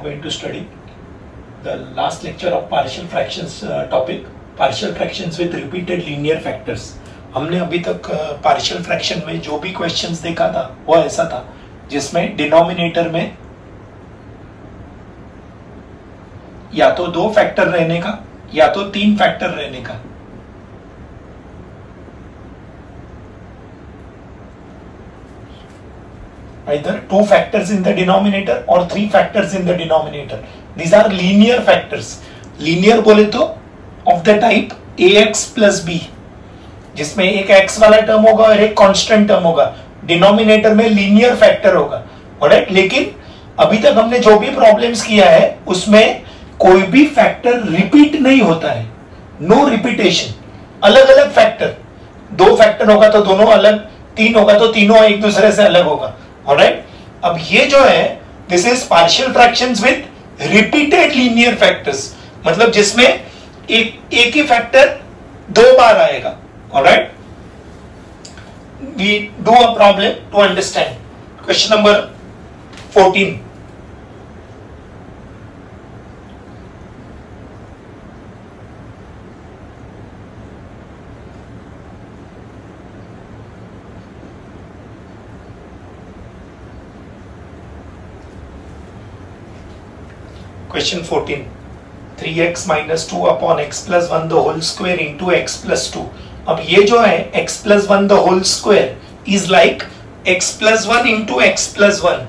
going to study the last lecture of partial fractions topic, partial fractions with repeated linear factors. हमने अभी तक partial fraction में जो भी क्वेश्चंस देखा था वो ऐसा था जिसमें डिनोमिनेटर में या तो 2 फैक्टर रहने का या तो 3 फैक्टर रहने का। Either 2 factors in the denominator or 3 factors in the denominator. These are linear factors. Linear बोले तो of the type ax plus b, जिसमें एक x वाला टर्म होगा और एक कांस्टेंट टर्म होगा। डिनोमिनेटर में लीनियर फैक्टर होगा, ऑलराइट। लेकिन अभी तक हमने जो भी प्रॉब्लम्स किया है उसमें कोई भी फैक्टर रिपीट नहीं होता है, नो रिपीटेशन। अलग अलग फैक्टर, 2 फैक्टर होगा तो दोनों अलग, 3 होगा तो तीनों एक दूसरे से अलग होगा, ऑलराइट। अब ये जो है this is partial fractions with repeated linear factors, मतलब जिसमें एक ही फैक्टर 2 बार आएगा, alright. We do a problem to understand. Question number 14। Question 14. 3x minus 2 upon x plus 1 the whole square into x plus 2. अब ये जो है x plus 1 the whole square is like x plus 1 into x plus 1.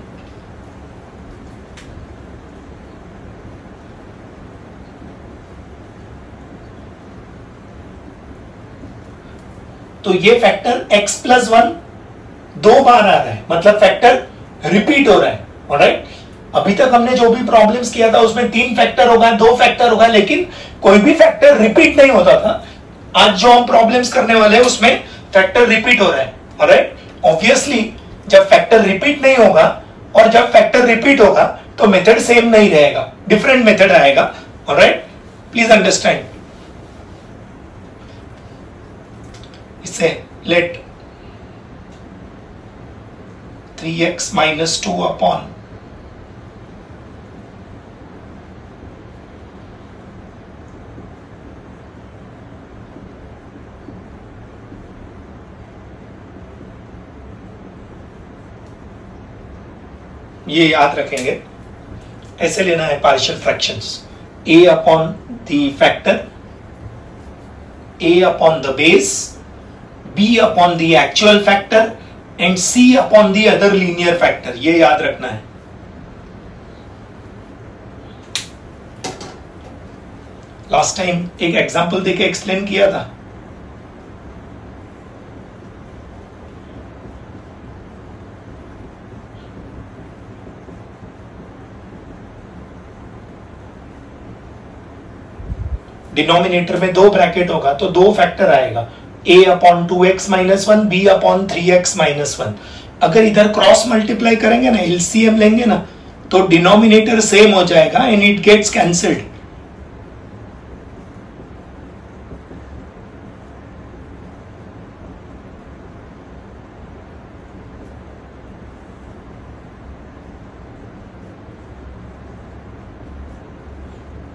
तो ये factor x plus 1 2 बार आ रहा है, मतलब factor repeat हो रहा है, ऑलराइट। अभी तक हमने जो भी प्रॉब्लम्स किया था उसमें 3 फैक्टर होगा, 2 फैक्टर होगा, लेकिन कोई भी फैक्टर रिपीट नहीं होता था। आज जो हम प्रॉब्लम्स करने वाले हैं उसमें फैक्टर रिपीट हो रहा है, ऑलराइट। ऑब्वियसली जब फैक्टर रिपीट नहीं होगा और जब फैक्टर रिपीट होगा तो मेथड सेम नहीं रहेगा, डिफरेंट मेथड आएगा, ऑलराइट। Please understand. इससे लेट 3x minus 2 upon ये याद रखेंगे, ऐसे लेना है partial fractions. a upon the factor, a upon the base, b upon the actual factor and c upon the other linear factor, ये याद रखना है। लास्ट टाइम एक एग्जांपल देके एक्सप्लेन किया था। डिनोमिनेटर में 2 ब्रैकेट होगा तो 2 फैक्टर आएगा, a upon 2x minus 1, b upon 3x minus 1। अगर इधर क्रॉस मल्टीप्लाई करेंगे ना, एलसीएम लेंगे ना, तो डिनोमिनेटर सेम हो जाएगा एंड इट गेट्स कैंसल्ड।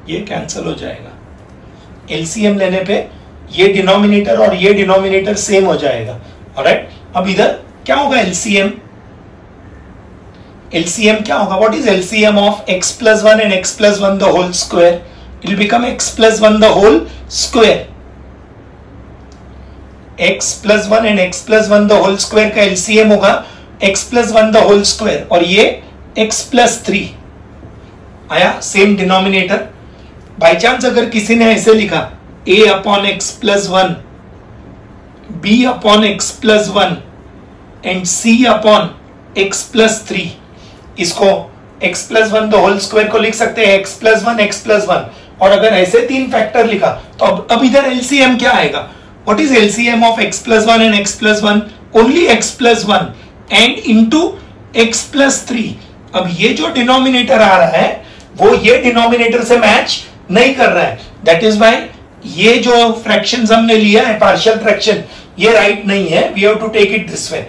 ये कैंसल हो जाएगा। एलसीएम लेने पे ये डिनोमिनेटर और ये डिनोमिनेटर सेम हो जाएगा, ऑलराइट। अब इधर क्या होगा एलसीएम? एलसीएम क्या होगा? What is LCM of x plus 1 and x plus 1 the whole square? It will become x plus 1 the whole square. x plus 1 and x plus 1 the whole square का LCM होगा x plus 1 the whole square, और ये x plus 3 आया, same denominator. By chance अगर किसी ने ऐसे लिखा a upon x plus 1, b upon x plus 1 and c upon x plus 3, इसको x plus 1 the whole square को लिख सकते हैं x प्लस 1 x प्लस 1। और अगर ऐसे 3 फैक्टर लिखा तो अब इधर एलसीएम क्या आएगा? What is LCM of x plus 1 and x plus 1? Only x plus 1 and into x plus 3। अब ये जो डिनोमिनेटर आ रहा है वो ये डिनोमिनेटर से मैच नहीं कर रहा है, दैट इज व्हाई ये जो फ्रैक्शंस हमने लिया है पार्शियल फ्रैक्शन, ये राइट नहीं है। We have to take it this way,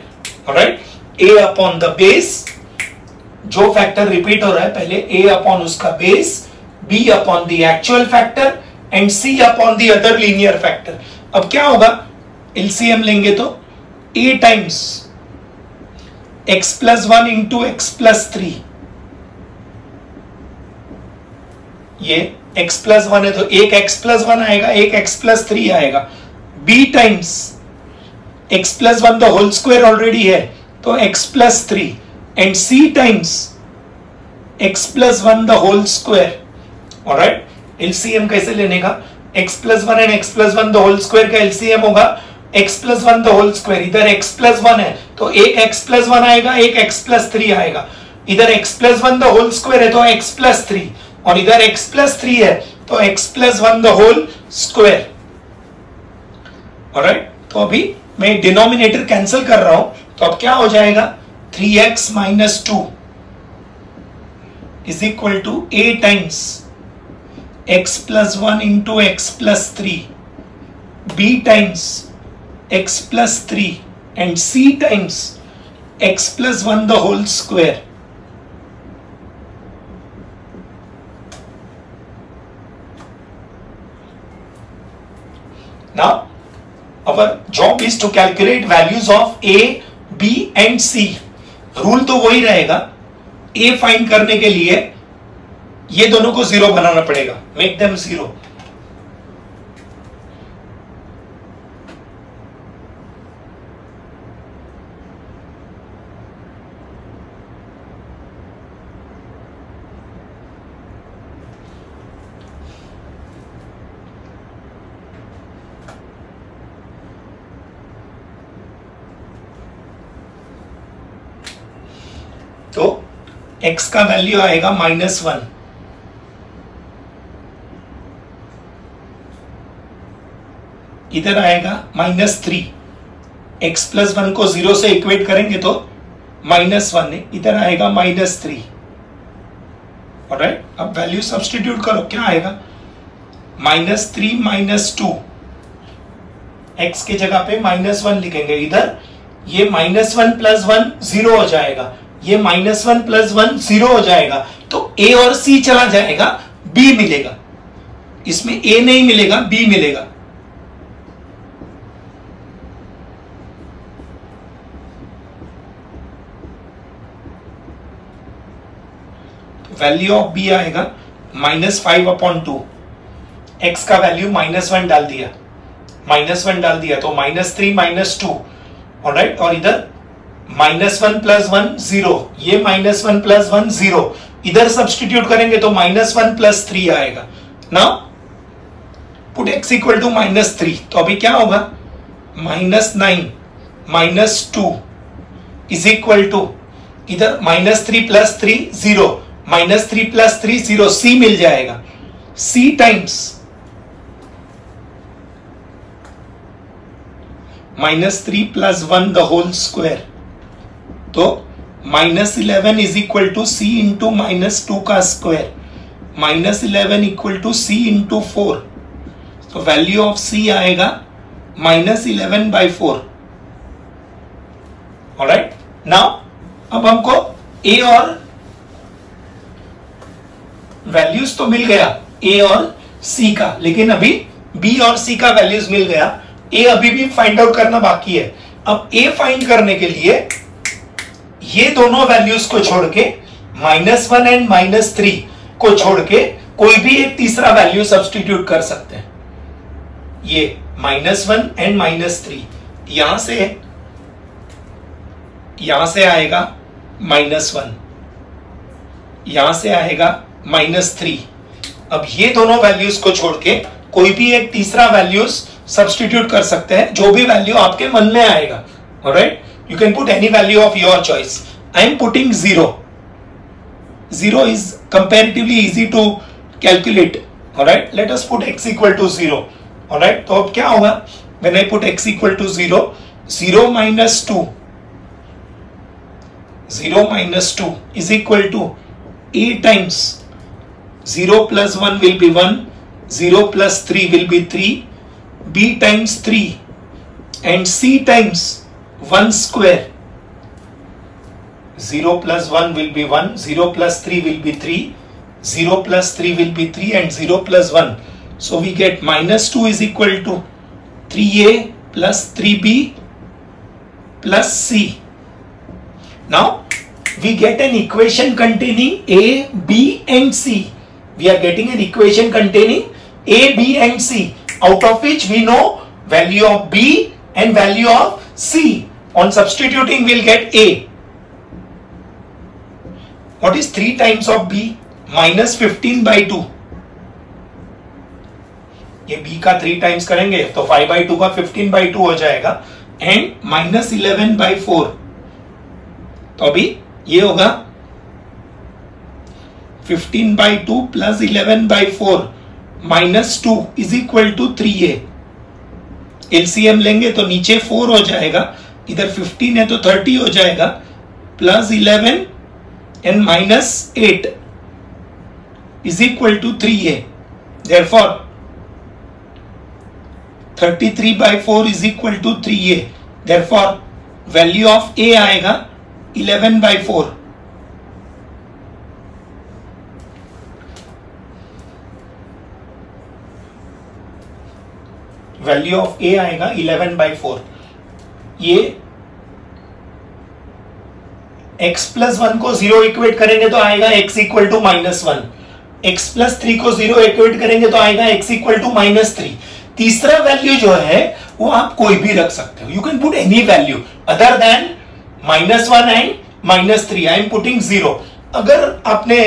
alright. a upon the base, जो फैक्टर रिपीट हो रहा है पहले a अपॉन उसका base, b upon the actual factor and c upon the other linear factor. अब क्या होगा, एलसीएम लेंगे तो a times x plus 1 into x plus 3, ये x प्लस 1 है तो एक x प्लस 1 आएगा, एक x प्लस 3 आएगा। b टाइम्स x प्लस 1 तो होल स्क्वायर ऑलरेडी है तो x plus 3 and c times x plus 1 the whole square. Alright, LCM कैसे लेने का, x plus 1 and x plus 1 the whole square का एलसीएम होगा x plus 1 the whole square. इधर x plus 1 है तो एक x प्लस 1 आएगा, एक x प्लस 3 आएगा। इधर x plus 1 the whole square है तो x प्लस 3, और इधर x प्लस 3 है तो x plus 1 the whole square. Alright, तो अभी मैं डिनोमिनेटर कैंसिल कर रहा हूं तो अब क्या हो जाएगा, 3x minus 2 is equal to a times x plus 1 into x plus 3, b times x plus 3 and c times x plus 1 the whole square. Now, our job is to calculate values of A, B and C. Rule तो वही रहेगा, A find करने के लिए ये दोनों को zero बनाना पड़ेगा, मेक देम जीरो। तो x का वैल्यू आएगा -1, इधर आएगा -3, x प्लस 1 को 0 से इक्वेट करेंगे तो -1 है, इधर आएगा -3। ऑलराइट, अब वैल्यू सब्स्टिट्यूट करो, क्या आएगा, -3 -2, x के जगह पे -1 लिखेंगे, इधर ये -1 प्लस 1 0 हो जाएगा, ये -1 प्लस 1 0 हो जाएगा, तो a और c चला जाएगा, b मिलेगा, इसमें a नहीं मिलेगा, b मिलेगा। वैल्यू ऑफ b आएगा -5/2, x का वैल्यू -1 डाल दिया, -1 डाल दिया तो -3 -2। ऑलराइट, और इधर -1 प्लस 1 0, ये -1 प्लस 1 0, इधर सब्स्टिट्यूट करेंगे तो -1 प्लस 3 आएगा। Now put x equal to -3, तो अभी क्या होगा, -9 -2 इज इक्वल टू, इधर -3 प्लस 3 0, -3 प्लस 3 0, c मिल जाएगा, c times -3 plus 1 the whole square, तो -11 is equal to c into -2 का square, -11 equal to c into 4, तो वैल्यू ऑफ c आएगा -11/4। ऑलराइट, नाउ अब हमको a और वैल्यूज तो मिल गया a और c का, लेकिन अभी b और c का वैल्यूज मिल गया, a अभी भी फाइंड आउट करना बाकी है। अब a फाइंड करने के लिए ये दोनों वैल्यूज को छोड़ के, -1 एंड -3 को छोड़ के कोई भी एक तीसरा वैल्यू सब्स्टिट्यूट कर सकते हैं। ये -1 एंड -3, यहां से आएगा -1, यहां से आएगा -3। अब ये दोनों वैल्यूज को छोड़ के कोई भी एक तीसरा वैल्यूज सब्स्टिट्यूट कर सकते हैं, जो भी वैल्यू आपके मन में आएगा। Alright, you can put any value of your choice. I am putting 0. 0 is comparatively easy to calculate. Alright, let us put x equal to 0. Alright, तो अब क्या होगा, when I put x equal to 0, 0 minus 2, 0 minus 2 is equal to a times 0 plus 1 will be 1, 0 plus 3 will be 3, b times 3 and c times 1 square 0 plus 1 will be 1, 0 plus 3 will be 3, 0 plus 3 will be 3 and 0 plus 1. So we get minus 2 is equal to 3a plus 3b plus c. Now we get an equation containing a, b and c. We are getting an equation containing a, b and c, out of which we know value of b and value of c. On substituting we'll get a. What is 3 times of b? Minus 15 by 2. ये b का 3 times करेंगे तो 5 by 2 का 15 by 2 हो जाएगा and minus 11 by 4. तो अभी ये होगा 15 by 2 plus 11 by 4 minus 2 is equal to 3a. LCM लेंगे तो नीचे 4 हो जाएगा, इधर 15 है तो 30 हो जाएगा, plus 11 and minus 8 is equal to 3a. Therefore 33 by 4 is equal to 3a. Therefore value of a आएगा 11 by 4. वैल्यू ऑफ a आएगा 11 by 4. ये x plus 1 को 0 इक्वेट करेंगे तो आएगा x equal to -1. x plus 3 को 0 इक्वेट करेंगे तो आएगा x इक्वल टू -3. तीसरा वैल्यू जो है वो आप कोई भी रख सकते हो. You can put any value other than -1 and -3. I am putting 0. अगर आपने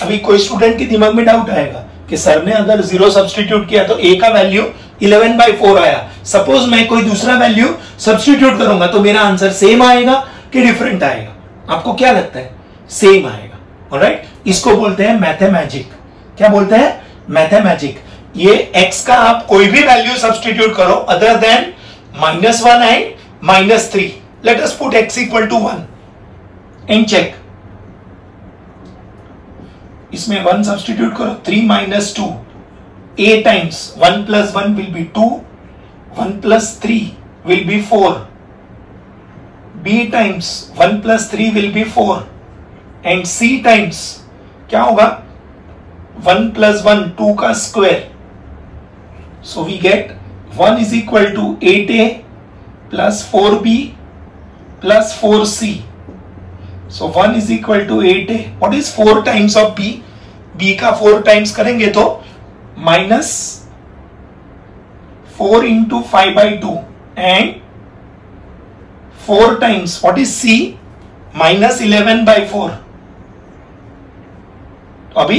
अभी कोई स्टूडेंट के दिमाग में डाउट आएगा कि सर ने अगर 0 सब्स्टिट्यूट किया तो a का वैल्यू 11 by 4 आया. सपोज मैं कोई दूसरा वैल्यू सब्स्टिट्यूट करूंगा तो मेरा आंसर सेम आएगा कि डिफरेंट आएगा? आपको क्या लगता है? सेम आएगा. ऑलराइट, इसको बोलते हैं मैथमेटिक. क्या बोलते हैं? मैथमेटिक. ये x का आप कोई भी वैल्यू सब्स्टिट्यूट करो other than -1 and -3. Let us put x equal to 1 and check. इसमें 1 सब्स्टिट्यूट करो, 3 minus 2. a times 1 plus 1 will be 2, 1 plus 3 will be 4. b times 1 plus 3 will be 4 and c times क्या होगा? 1 plus 1 2 का square. So we get 1 is equal to 8a plus 4b plus 4c. So 1 is equal to 8a. What is 4 times of b? b का 4 times करेंगे तो minus 4 into 5 by 2 and 4 times what is c? minus 11 by 4. तो अभी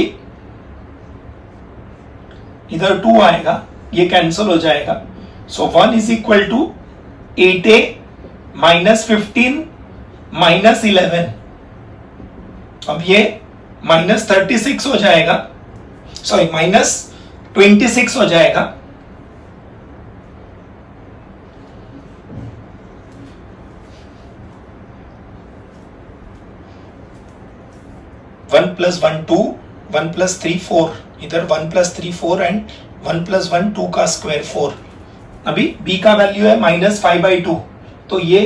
इधर 2 आएगा, ये cancel हो जाएगा. So 1 is equal to 8a minus 15 minus 11. अब ये minus 36 हो जाएगा, सॉरी minus 26 हो जाएगा. One plus 1 2, 1 plus 3 4. इधर 1 plus 3 4 एंड 1 plus 1 2 का स्क्वायर 4. अभी b का वैल्यू है -5 by 2, तो ये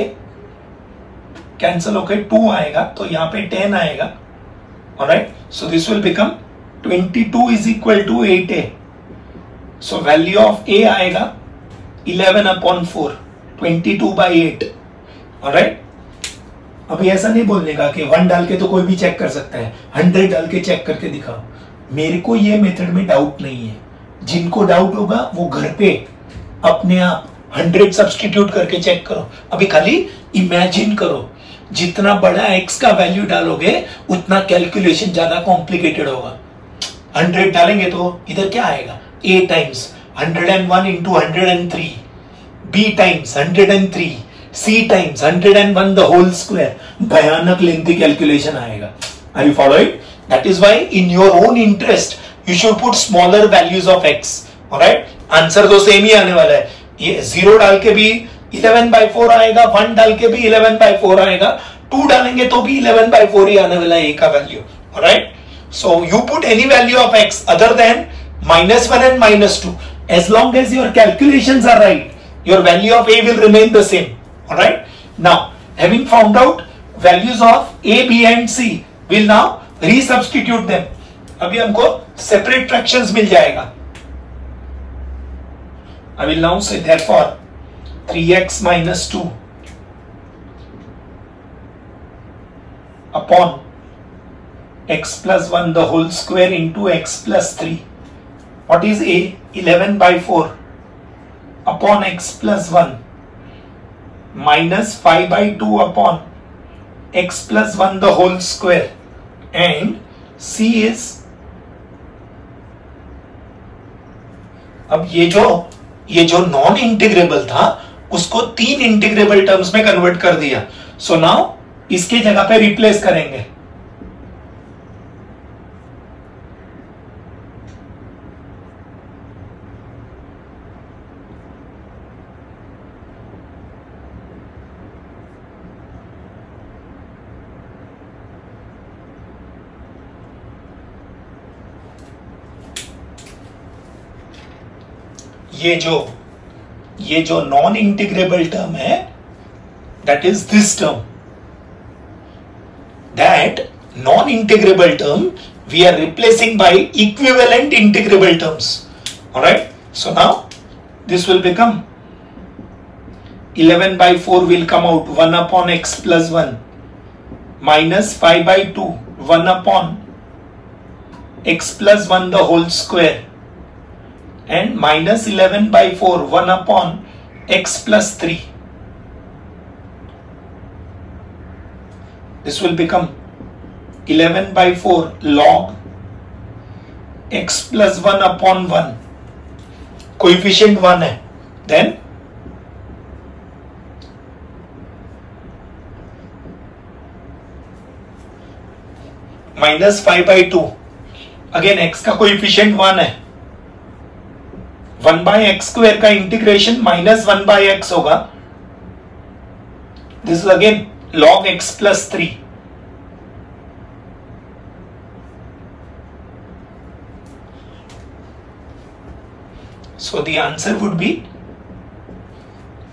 कैंसिल होकर 2 आएगा, तो यहाँ पे 10 आएगा. Alright, so this will become 22 is equal to 8a. So value of a आएगा 11/4, 22 by 8. ऑलराइट, अभी ऐसा नहीं बोलने का कि 1 डाल के तो कोई भी चेक कर सकता है, 100 डाल के चेक करके दिखाओ. मेरे को ये मेथड में डाउट नहीं है. जिनको डाउट होगा वो घर पे अपने आप 100 सब्स्टिट्यूट करके चेक करो. अभी खाली इमेजिन करो, जितना बड़ा x का वैल्यू डालोगे उतना कैलकुलेशन ज्यादा कॉम्प्लिकेटेड होगा. 100 डालेंगे तो इधर क्या आएगा? a times 101 into 103, b times 103, c times 101 the whole square. भयानक लेंथी कैलकुलेशन आएगा. Are you following? That is why in your own interest you should put smaller values of x. Alright? Answer तो same ही आने वाला है. ये 0 डाल के भी 11 by 4 आएगा, 1 डाल के भी 11 by 4 आएगा, 2 डालेंगे तो भी 11 by 4 ही आने वाला है a का value. Alright? So you put any value of x other than -1 and -2. As long as your calculations are right, your value of a will remain the same. Alright? Now, having found out values of a, b and c will now resubstitute them. अभी हमको separate fractions मिल जाएगा. I will now say therefore 3x minus 2 upon x plus 1 the whole square into x plus 3. What is a? 11 by 4 upon x plus 1 minus 5 by 2 upon x plus 1 the whole square, and c is, अब ये जो non integrable था उसको 3 integrable terms में convert कर दिया. So now इसके जगह पे रिप्लेस करेंगे. ये जो नॉन इंटीग्रेबल टर्म है, that is this term. That non integrable term we are replacing by equivalent integrable terms. Alright, so now this will become 11 by 4 will come out 1 upon x plus 1 minus 5 by 2 1 upon x plus 1 the whole square, and minus 11 by 4 1 upon x plus 3. This will become 11 by 4 log x plus 1 upon 1. Coefficient 1 है. Then minus 5 by 2. Again x का coefficient 1 है. 1 by x square का integration minus 1 by x होगा. This is again log x plus 3. So the answer would be,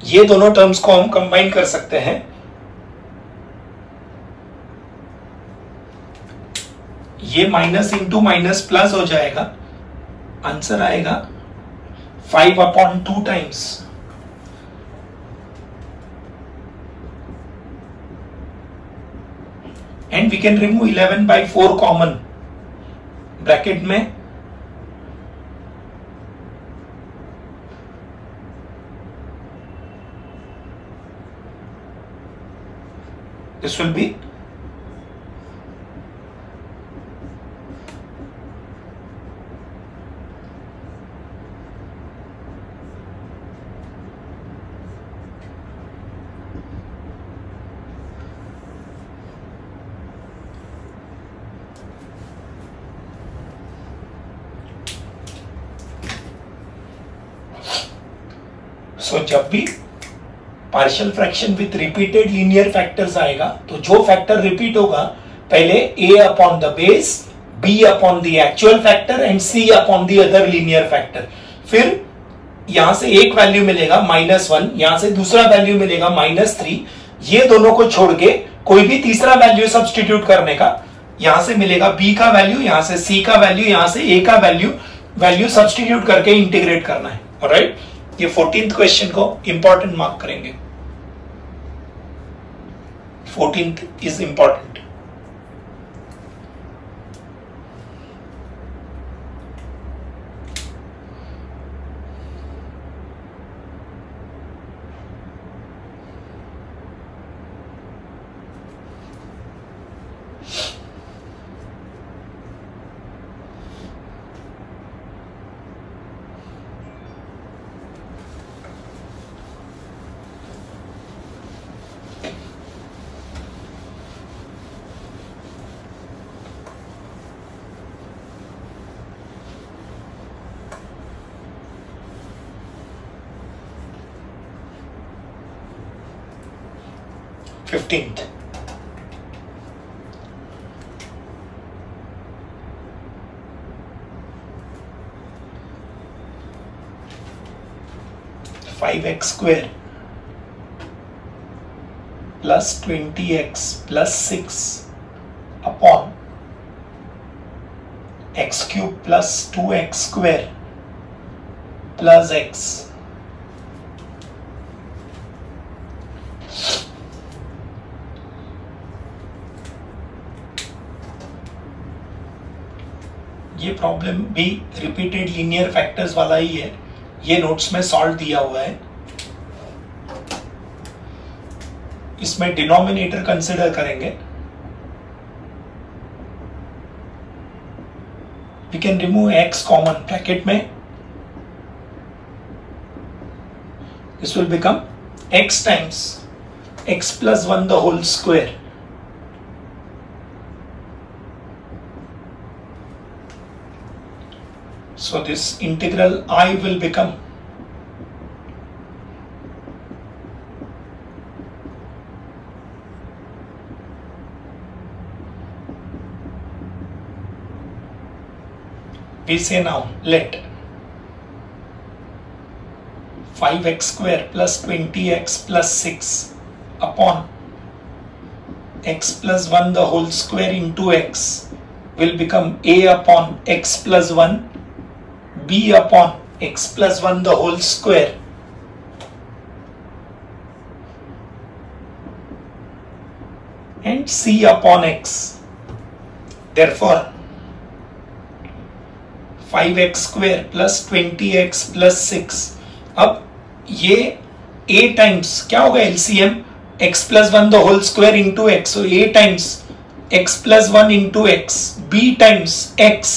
ये दोनों terms को हम combine कर सकते हैं. ये माइनस इंटू माइनस प्लस हो जाएगा. आंसर आएगा 5 upon 2 times. And we can remove 11 by 4 common. Bracket में this will be सो जब भी partial fraction with repeated linear factors आएगा तो जो फैक्टर रिपीट होगा पहले a upon the base, b upon the actual factor and c upon the other linear factor. फिर यहां से एक वैल्यू मिलेगा -1, यहां से दूसरा वैल्यू मिलेगा -3. ये दोनों को छोड़ के कोई भी तीसरा वैल्यू सब्सटीट्यूट करने का, यहां से मिलेगा b का वैल्यू, यहां से c का वैल्यू, यहां से a का वैल्यू सब्सटीट्यूट करके इंटीग्रेट करना है. ऑलराइट, ये 14th क्वेश्चन को इंपॉर्टेंट मार्क करेंगे. 14th is important. Fifteenth, five x square plus 20x plus 6 upon x cube plus 2x square plus x. ये प्रॉब्लम भी रिपीटेड लीनियर फैक्टर्स वाला ही है, ये नोट्स में सॉल्व दिया हुआ है। इसमें डिनोमिनेटर कंसिडर करेंगे। We can remove x common bracket में, this will become x times x plus 1 the whole square so this integral I will become we say now let 5x square plus 20x plus 6 upon x plus 1 the whole square into x will become a upon x plus 1, b upon x plus 1 the whole square and c upon x. Therefore 5x square plus 20x plus 6. अब ये a times क्या होगा LCM x plus 1 the whole square into x, so a times x plus 1 into x, b times x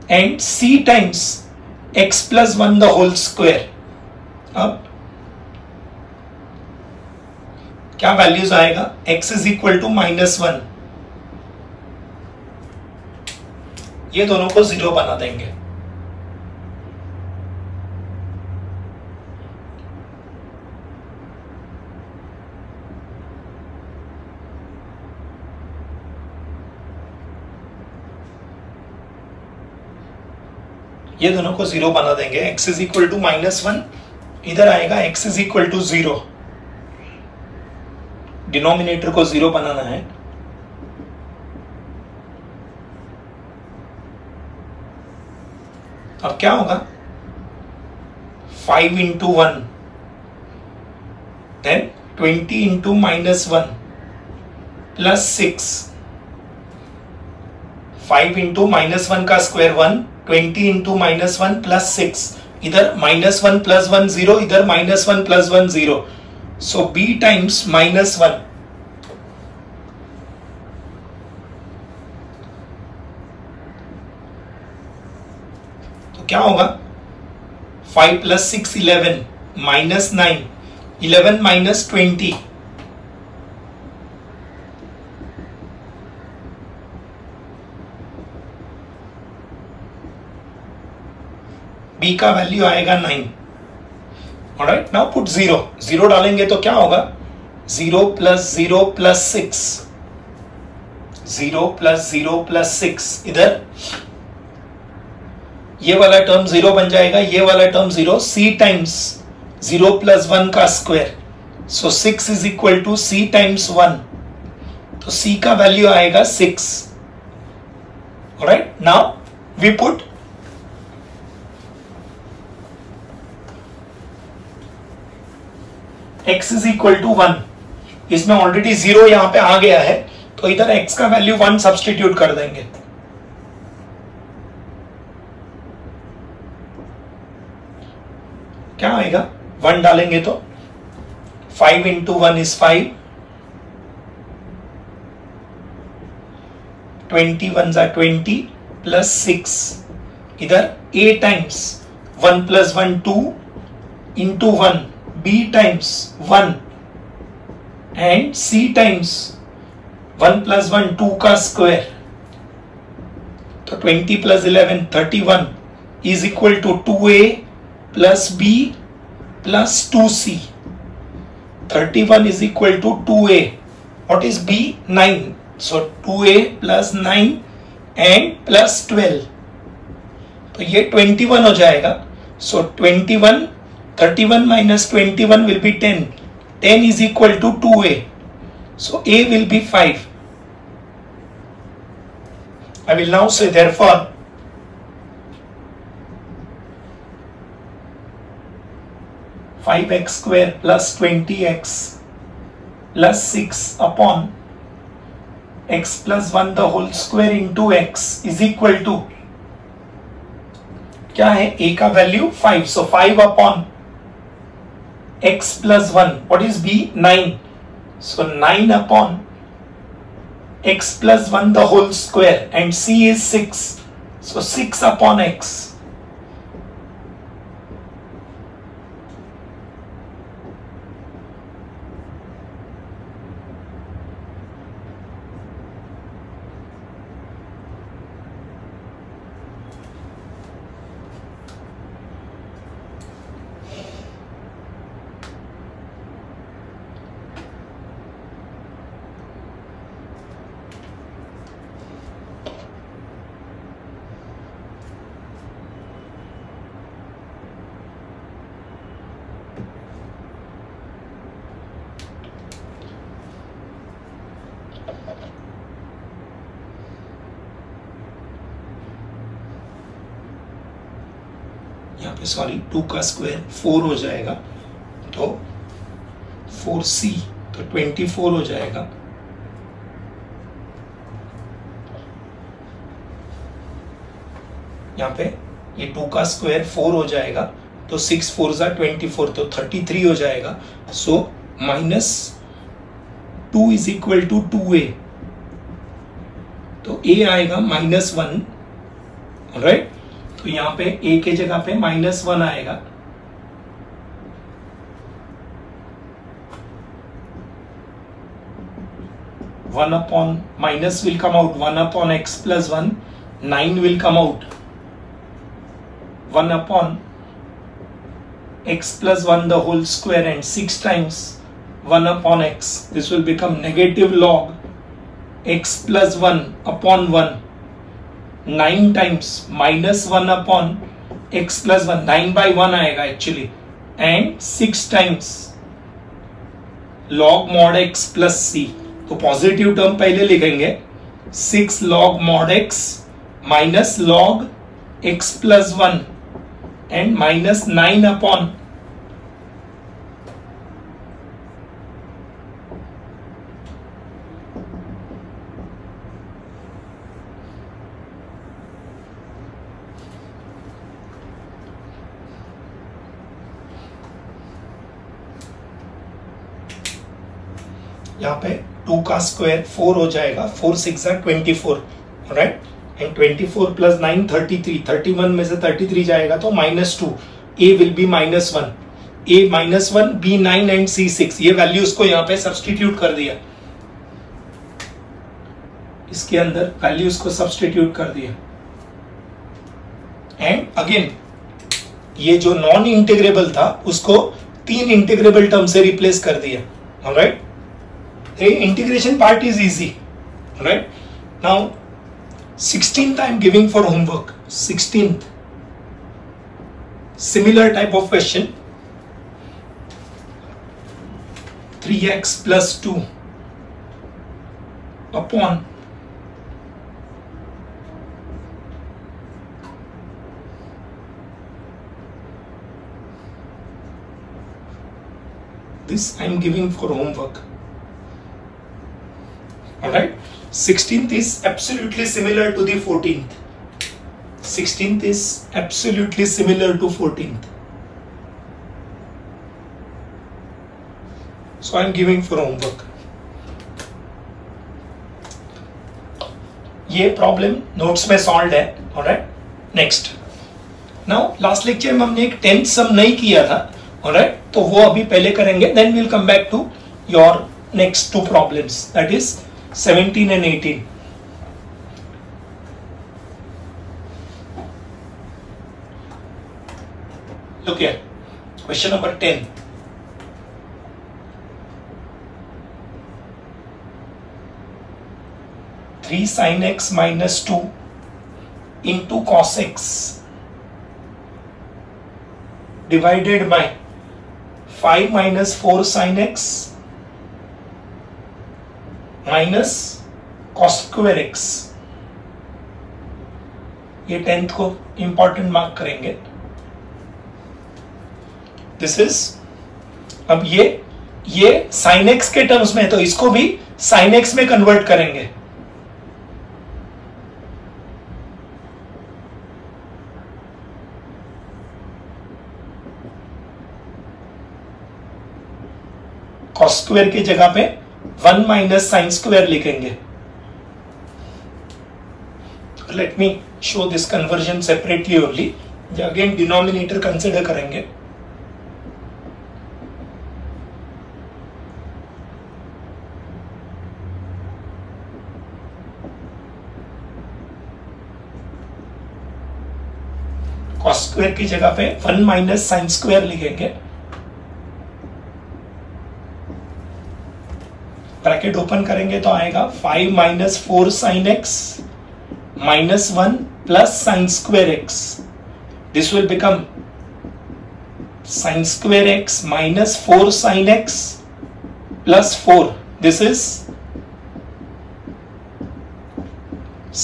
and c times x plus 1 the whole square. अब क्या values आएगा, x is equal to -1, ये दोनों को 0 बना देंगे। ये दोनों को 0 बना देंगे। x is equal to -1 इधर आएगा, x is equal to 0, denominator को 0 बनाना है। अब क्या होगा, 5 into 1 then 20 into -1 plus 6, 5 into -1 का स्क्वायर 1, 20 into -1 plus 6, इधर -1 plus 1 0, इधर -1 plus 1 0, so b times -1 क्या होगा, 5 plus 6 11 -9, 11 minus 20, b का वैल्यू आएगा 9। ऑलराइट, नाउ पुट 0, 0 डालेंगे तो क्या होगा, 0 plus 0 plus 6, 0 plus 0 plus 6, इधर ये वाला टर्म 0 बन जाएगा, ये वाला टर्म 0, c टाइम्स 0 plus 1 का square, so 6 is equal to c times 1, तो c का वैल्यू आएगा 6। Alright, now we put x is equal to 1, इसमें ऑलरेडी 0 यहां पे आ गया है, तो इधर x का वैल्यू 1 सब्स्टिट्यूट कर देंगे। क्या आएगा, 1 डालेंगे तो 5 into 1 is 5, 21 are 20 plus 6, इधर a times 1 plus 1 2 into 1, b times 1 and c times 1 plus 1 2 का स्क्वायर, तो 20 plus 11 31 is equal to 2a plus b plus 2c, 31 is equal to 2a, what is b, 9, so 2a plus 9 and plus 12, तो ये 21 हो जाएगा, so 21, 31 minus 21 will be 10, 10 is equal to 2a, So A will be 5. I will now say therefore five x square plus 20x plus 6 upon x plus 1 the whole square into x is equal to क्या है a का value 5. So 5 upon x plus 1. What is b? 9. So 9 upon x plus 1 the whole square, and c is 6. So 6 upon x. यहाँ पे sorry 2 का square 4 हो जाएगा, तो 4c तो 24 हो जाएगा. यहाँ पे ये 2 का स्क्वायर 4 हो जाएगा, तो 6 4 जा 24 तो 33 हो जाएगा. So minus 2 is equal to 2a, तो a आएगा -1. राइट, तो यहाँ पे a के जगह पे -1 आएगा. One upon minus will come out 1 upon x plus 1. 9 will come out 1 upon x plus 1 the whole square, and 6 times 1 upon x. This will become negative log x plus 1 upon 1. 9 times -1 upon x plus 1. 9 by 1 आएगा actually, and 6 times log mod x plus c. तो positive term पहले लिखेंगे, 6 log mod x minus log x plus 1 and minus 9 upon यहाँ पे 2 का square 4 हो जाएगा, 4 6 24. Right, and 24 plus 9 33. 31 में से 33 जाएगा तो -2. a will be -1, a -1, b 9 and c 6. ये वैल्यूज को यहाँ पे सब्सटीट्यूट कर दिया, इसके अंदर वैल्यूज को सब्सटीट्यूट कर दिया. एंड अगेन ये जो नॉन इंटीग्रेबल था उसको 3 इंटीग्रेबल टर्म से रिप्लेस कर दिया. Alright, the integration part is easy. Right, now 16th I am giving for homework. 16th, similar type of question. 3x plus 2 upon this I am giving for homework. Alright, 16th is absolutely similar to the 14th. 16th is absolutely similar to 14th. So I am giving for homework. ये problem notes में solve है. Alright, next. Now last lecture में हमने एक 10th सम नहीं किया था. Alright, तो वो अभी पहले करेंगे, then we will come back to your next 2 problems, that is 17 and 18. Look here, question number 10. Three sin x minus 2 into cos x divided by 5 minus 4 sin x minus cos square x, ये 10th को important mark करेंगे। This is, अब ये sine x के terms में है तो इसको भी साइन एक्स में कन्वर्ट करेंगे। कॉस स्क्वायर की जगह पे 1 माइनस साइन स्क्वायर लिखेंगे। Let me show this conversion separately only. Again denominator consider करेंगे। कॉस स्क्वायर की जगह पे 1 माइनस साइन स्क्वायर लिखेंगे। ब्रैकेट ओपन करेंगे तो आएगा 5 minus 4 sign x minus 1 plus sine square x. This will become sine square x minus 4 sine x plus 4। This is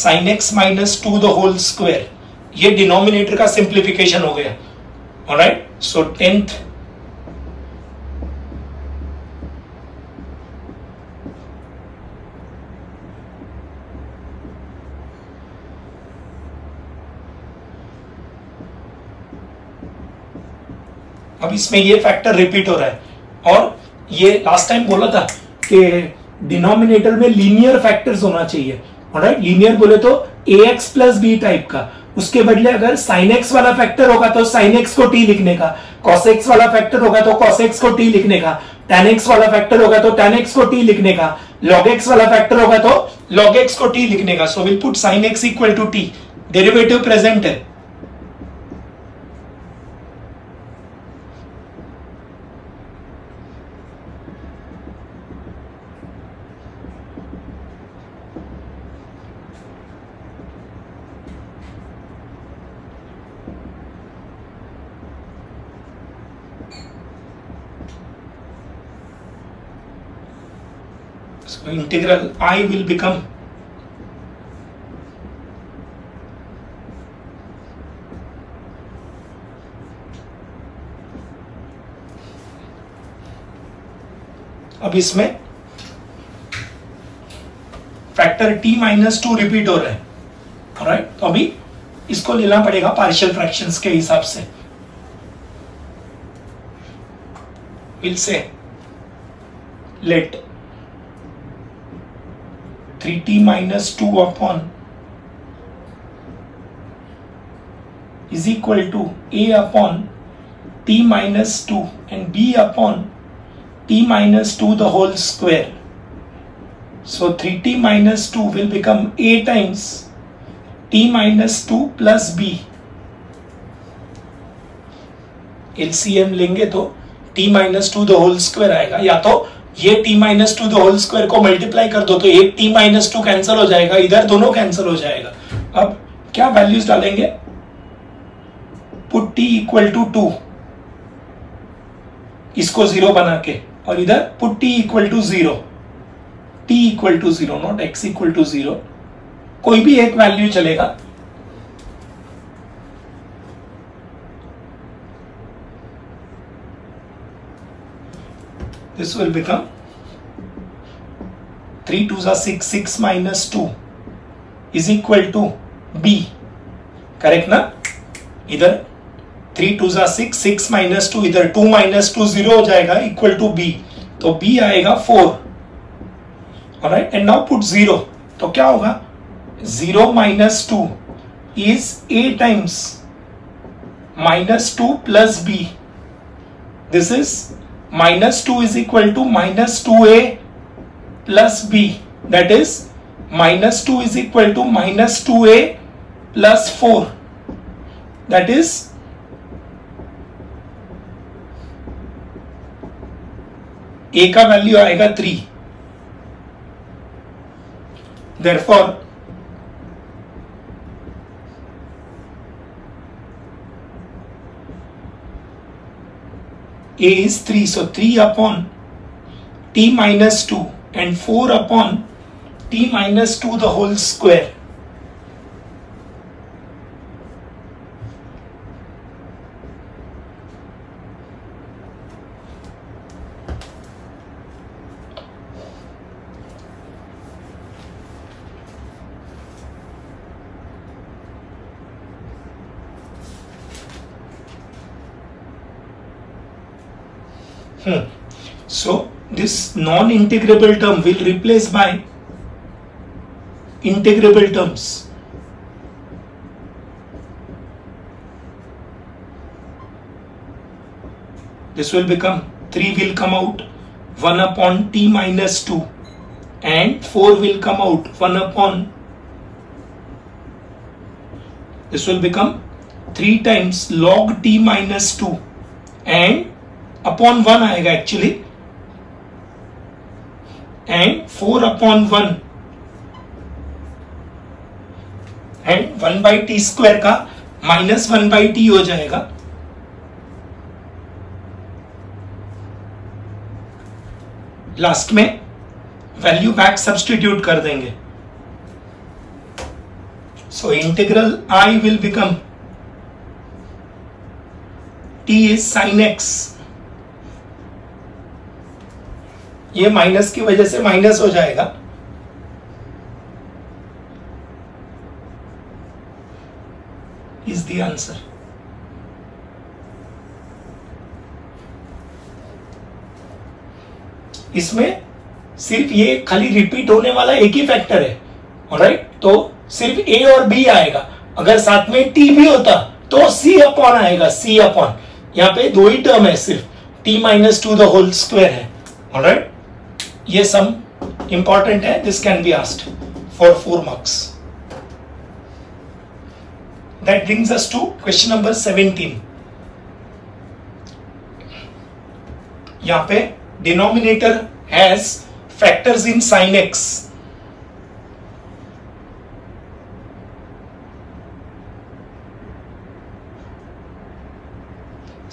sine x minus 2 the whole square. ये denominator का simplification हो गया। Alright, सो 10th अब इसमें ये फैक्टर रिपीट हो रहा है और ये लास्ट टाइम बोला था कि डिनोमिनेटर में लीनियर फैक्टर्स होना चाहिए। ऑलराइट, लीनियर बोले तो ax प्लस बी टाइप का। उसके बदले अगर sin x वाला फैक्टर होगा तो sin x को t लिखने का, cos x वाला फैक्टर होगा तो cos x को t लिखने का, tan x वाला फैक्टर होगा तो tan x को t लिखने का, log x वाला फैक्टर होगा तो log x को t लिखने का। So will put sin x equal to t। Derivative present है। So integral I will become अब इसमें फैक्टर t माइनस 2 रिपीट हो रहा है। ऑलराइट, तो अभी इसको लेना पड़ेगा पार्शियल फ्रैक्शंस के हिसाब से। Will say let 3t minus 2 upon is equal to a upon t minus 2 and b upon t minus 2 the whole square. So 3t minus 2 will become a times t minus 2 plus b. LCM लेंगे तो t minus 2 the whole square आएगा, या तो ये t minus 2 the whole square को multiply कर दो तो एक t माइनस 2 कैंसिल हो जाएगा, इधर दोनों कैंसिल हो जाएगा। अब क्या वैल्यूज डालेंगे? पुट t इक्वल टू 2, इसको 0 बना के, और इधर put t equal to 0, t equal to 0 not x equal to 0, कोई भी एक वैल्यू चलेगा। This will become 3 2s are 6, 6 minus 2 is equal to b. Correct ना? इधर 3 2s are 6, 6 minus 2, इधर 2 minus 2 0 हो जाएगा इक्वल टू b, तो b आएगा 4। ऑलराइट, एंड नाउ पुट 0, तो क्या होगा? 0 minus 2 is a times minus 2 plus b. This is minus 2 is equal to minus 2a plus b. That is minus 2 is equal to minus 2a plus 4. That is a का value आएगा 3. Therefore a is 3, so 3 upon t minus 2 and 4 upon t minus 2 the whole square. So this non-integrable term will replace by integrable terms. This will become 3 will come out 1 upon t minus 2 and 4 will come out 1 upon. This will become 3 times log t minus 2 and upon 1 आएगा actually and 4 upon 1 and 1 by t square का minus 1 by t हो जाएगा. Last में value back substitute कर देंगे. So integral I will become t is sin x. ये minus की वजह से माइनस हो जाएगा. Is the answer. इसमें सिर्फ ये खाली रिपीट होने वाला एक ही फैक्टर है. ऑलराइट, तो सिर्फ a और b आएगा. अगर साथ में t भी होता तो c अपॉन आएगा. c अपॉन यहाँ पे 2 ही टर्म है, सिर्फ t minus 2 the whole square है. ऑलराइट, ये सम इंपॉर्टेंट है. This can be asked for 4 marks. That brings us to question number 17. यहां पे denominator has factors in sin x.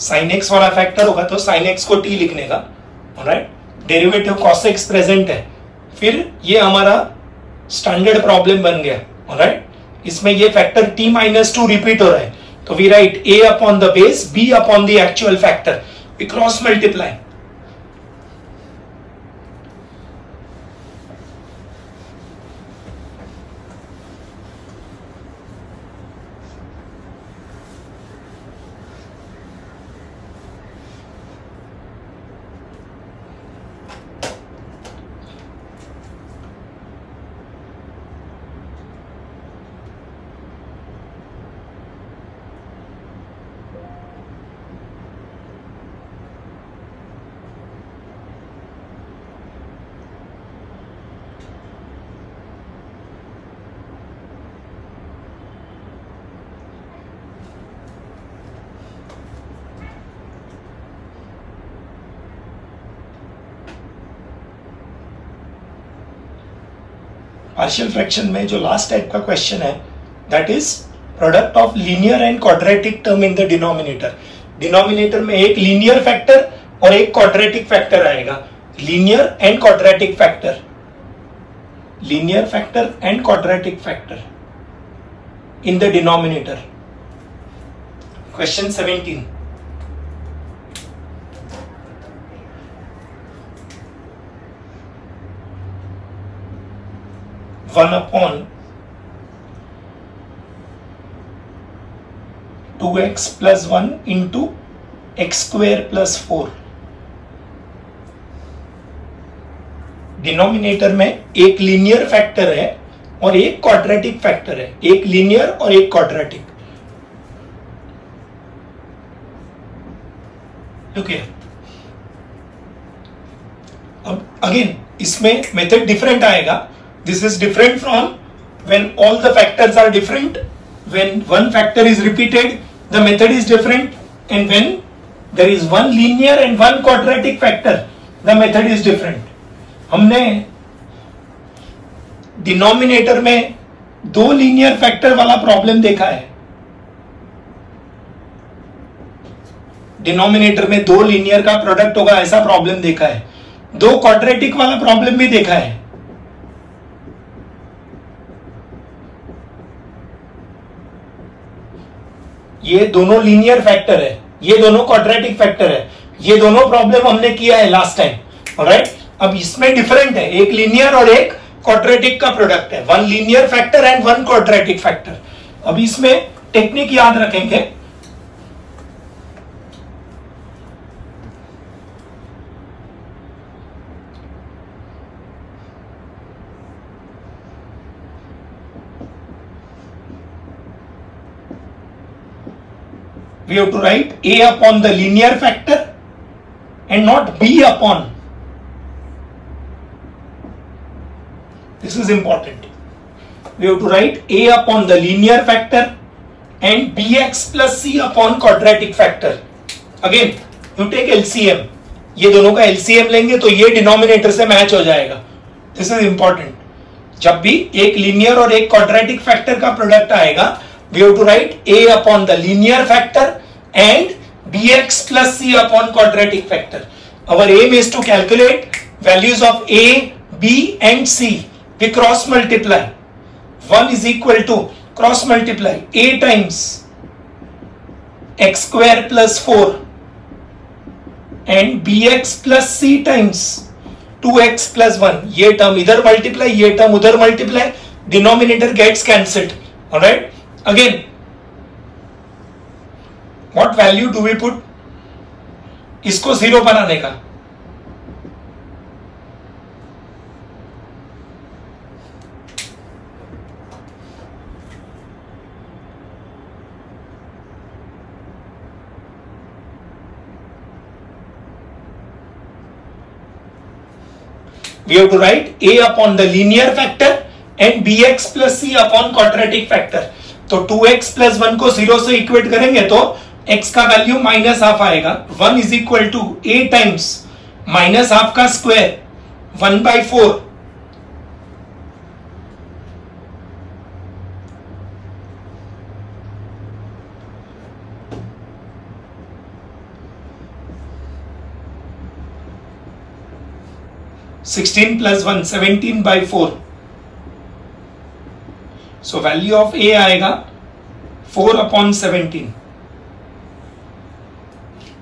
sin x वाला फैक्टर होगा तो sin x को t लिखने का. Alright, derivative cos x present है. फिर ये हमारा स्टैंडर्ड प्रॉब्लम बन गया. ऑलराइट, इसमें ये फैक्टर t माइनस 2 रिपीट हो रहा है तो we write a upon the base b upon the actual factor. We cross multiply. Partial fraction में जो लास्ट टाइप का क्वेश्चन है that is product of linear and quadratic term in the denominator. Denominator में एक linear factor और एक quadratic factor आएगा. Linear and quadratic factor, linear factor and quadratic factor in the denominator. Question 17. One upon 2x plus 1 into x square plus 4. Denominator में एक linear factor है और एक क्वाड्रेटिक फैक्टर है. एक लीनियर और एक क्वाड्रेटिक. ओके, अब अगेन इसमें मेथड डिफरेंट आएगा. This is different from when all the factors are different. When one factor is repeated, the method is different. And when there is one linear and one quadratic factor, the method is different. हमने denominator में 2 linear factor वाला problem देखा है. Denominator में 2 linear का product होगा ऐसा problem देखा है. 2 क्वाड्रेटिक वाला प्रॉब्लम भी देखा है. ये दोनों लीनियर फैक्टर है, ये दोनों क्वाड्रेटिक फैक्टर है, ये दोनों प्रॉब्लम हमने किया है लास्ट टाइम, ऑलराइट। अब इसमें डिफरेंट है, एक लीनियर और एक क्वाड्रेटिक का प्रोडक्ट है, one linear factor and one quadratic factor. अब इसमें टेक्निक याद रखेंगे, we have to write A upon the linear factor and not B upon. This is important. We have to write A upon the linear factor and Bx plus C upon quadratic factor. Again, you take LCM. ये दोनों का LCM लेंगे तो ये denominator से match हो जाएगा. This is important. जब भी एक लीनियर और एक क्वाड्रेटिक फैक्टर का प्रोडक्ट आएगा, we have to write A upon the linear factor and Bx plus C upon quadratic factor. Our aim is to calculate values of A, B and C. We cross multiply. 1 is equal to cross multiply A times x square plus 4 and Bx plus C times 2x plus 1. ये term इधर multiply, ये term उधर multiply, denominator gets cancelled, alright. Again what value do we put इसको zero बनाने का? We have to write A upon the linear factor and Bx plus C upon quadratic factor. तो 2x plus 1 को 0 से equate करेंगे तो x का value minus half आएगा। 1 is equal to A times minus half का square 1/4 16 plus 1 17/4। So value of A आएगा 4/17।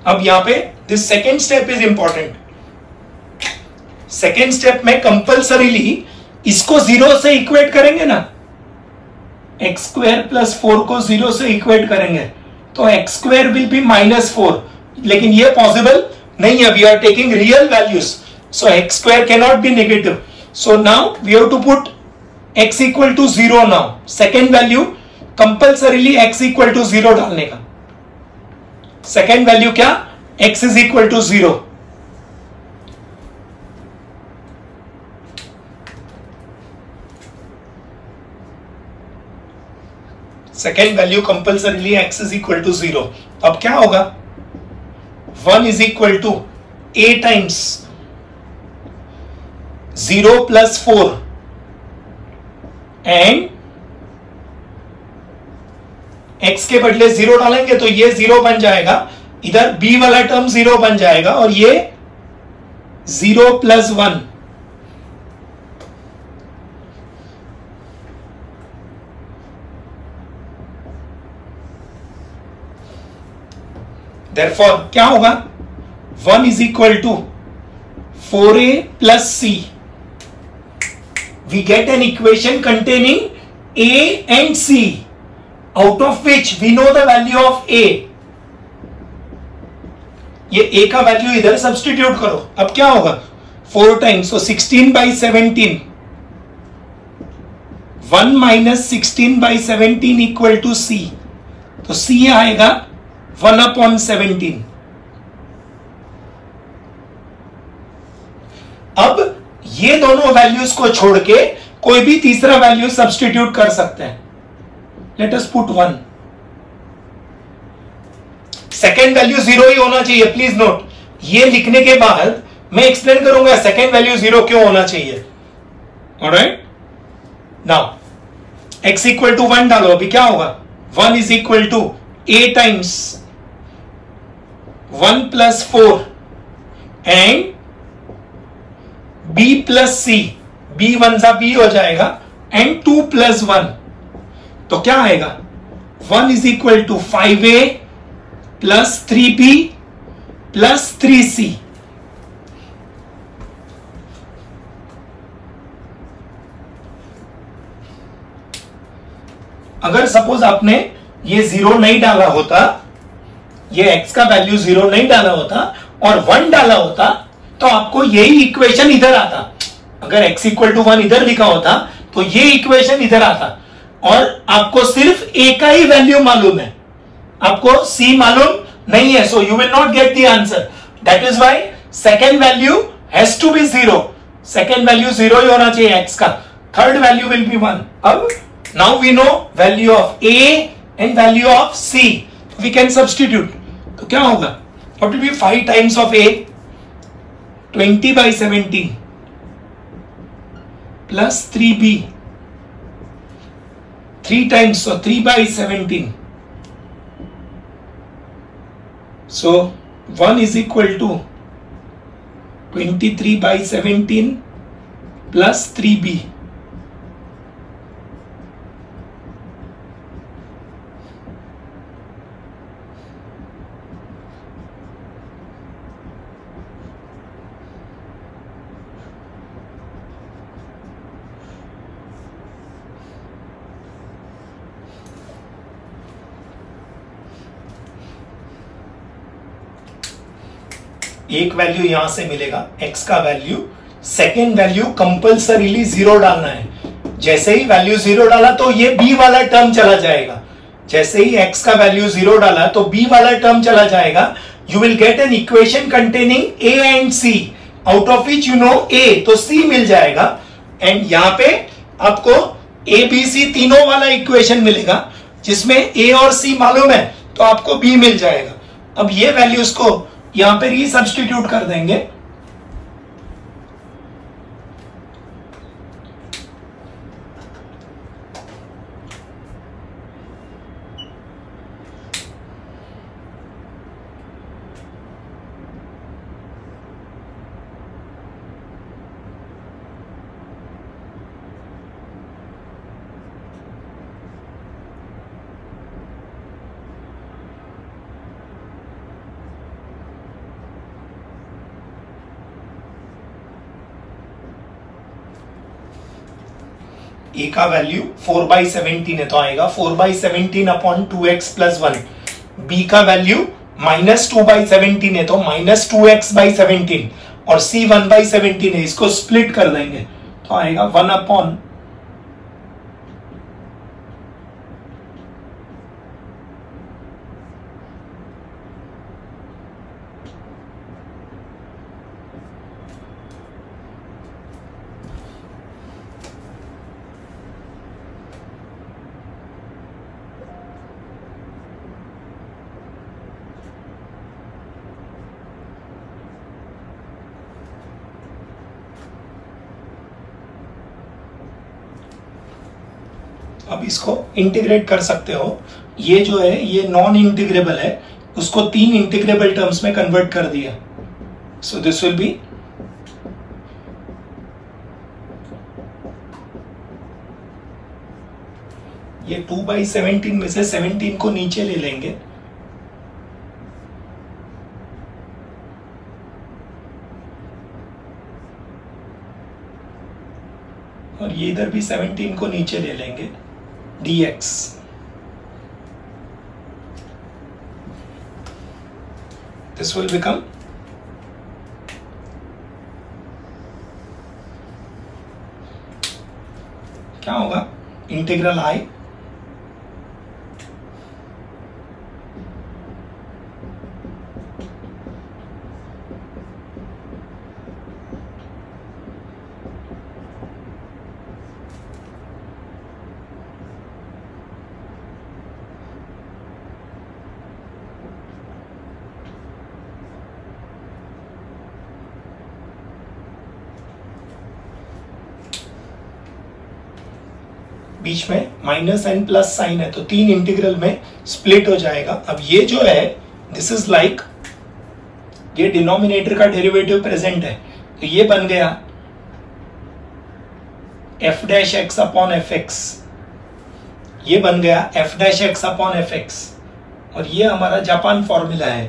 अब यहां पे this second step is important. Second step में कंपल्सरीली इसको 0 से इक्वेट करेंगे ना, x स्क्वायर प्लस 4 को 0 से इक्वेट करेंगे तो x स्क्वायर विल बी -4, लेकिन ये पॉसिबल नहीं है। We are taking real values, so x square cannot be negative. So now we have to put x equal to 0 now. Second value compulsorily x equal to 0 डालने का। Second value क्या? x is equal to 0. Second value compulsorily x is equal to 0. अब क्या होगा? 1 is equal to A times 0 plus 4 and x के बदले 0 डालेंगे तो ये 0 बन जाएगा, इधर b वाला टर्म 0 बन जाएगा और ये 0 plus 1। Therefore क्या होगा? 1 is equal to 4a plus c. We get an equation containing A and C, out of which we know the value of A. ये A का वैल्यू इधर सब्स्टिट्यूट करो। अब क्या होगा? 4 times, so 16/17। 1 minus 16/17 equal to C. तो C आएगा 1/17। अब ये दोनों वैल्यूज को छोड़ के कोई भी तीसरा वैल्यू सब्स्टिट्यूट कर सकते हैं। Late us put 1। Second value 0 ही होना चाहिए, प्लीज नोट। ये लिखने के बाद मैं एक्सप्लेन करूंगा सेकेंड वैल्यू 0 क्यों होना चाहिए। Alright, now x equal to 1 डालो। अभी क्या होगा? 1 is equal to A times 1 plus 4 and b plus c, b 1 सा b हो जाएगा एंड 2 plus 1। तो क्या आएगा? 1 is equal to 5a plus 3b plus 3c। अगर सपोज आपने ये 0 नहीं डाला होता, ये x का वैल्यू 0 नहीं डाला होता और 1 डाला होता, तो आपको यही इक्वेशन इधर आता। अगर x इक्वल टू 1 इधर लिखा होता तो ये इक्वेशन इधर आता, और आपको सिर्फ a का ही वैल्यू मालूम है, आपको c मालूम नहीं है, so you will not get the answer. That is why second value has to be 0। Second value 0 ही होना चाहिए x का, थर्ड वैल्यू विल बी 1। अब now we know value of a and value of c, we can substitute. तो क्या होगा, what will be 5 times of a, 20/17 plus 3b, 3 times, so 3/17, so 1 is equal to 23/17 plus 3b। एक value यहां से मिलेगा x का value, second value compulsorily 0 डालना है। जैसे ही वैल्यू 0 डाला तो ये b वाला टर्म चला जाएगा, जैसे ही x का वैल्यू 0 डाला तो b वाला टर्म चला जाएगा। You will get an equation containing a and c, out of which you know a, तो c मिल जाएगा। एंड यहां पे आपको a b c तीनों वाला इक्वेशन मिलेगा, जिसमें a और c मालूम है तो आपको b मिल जाएगा। अब ये वैल्यूज को यहां पे रीसब्स्टिट्यूट कर देंगे। a का वैल्यू 4/17 है तो आएगा 4/17 अपॉन 2x प्लस 1। b का वैल्यू -2/17 है तो -2x/17, और c 1/17 है, इसको स्प्लिट कर देंगे तो आएगा 1 अपॉन अब इसको इंटीग्रेट कर सकते हो। ये जो है ये नॉन इंटीग्रेबल है, उसको 3 इंटीग्रेबल टर्म्स में कन्वर्ट कर दिया। सो दिस विल बी ये 2/17 में से 17 को नीचे ले लेंगे, और ये इधर भी 17 को नीचे ले लेंगे, dx। This will become क्या होगा, इंटीग्रल i बीच में माइनस एन प्लस साइन है तो 3 इंटीग्रल में स्प्लिट हो जाएगा। अब ये जो है दिस इज लाइक, ये डिनोमिनेटर का डेरिवेटिव प्रेजेंट है तो ये बन गया f dash x upon f x, ये बन गया f dash x upon f x, और ये हमारा जापान फॉर्मूला है।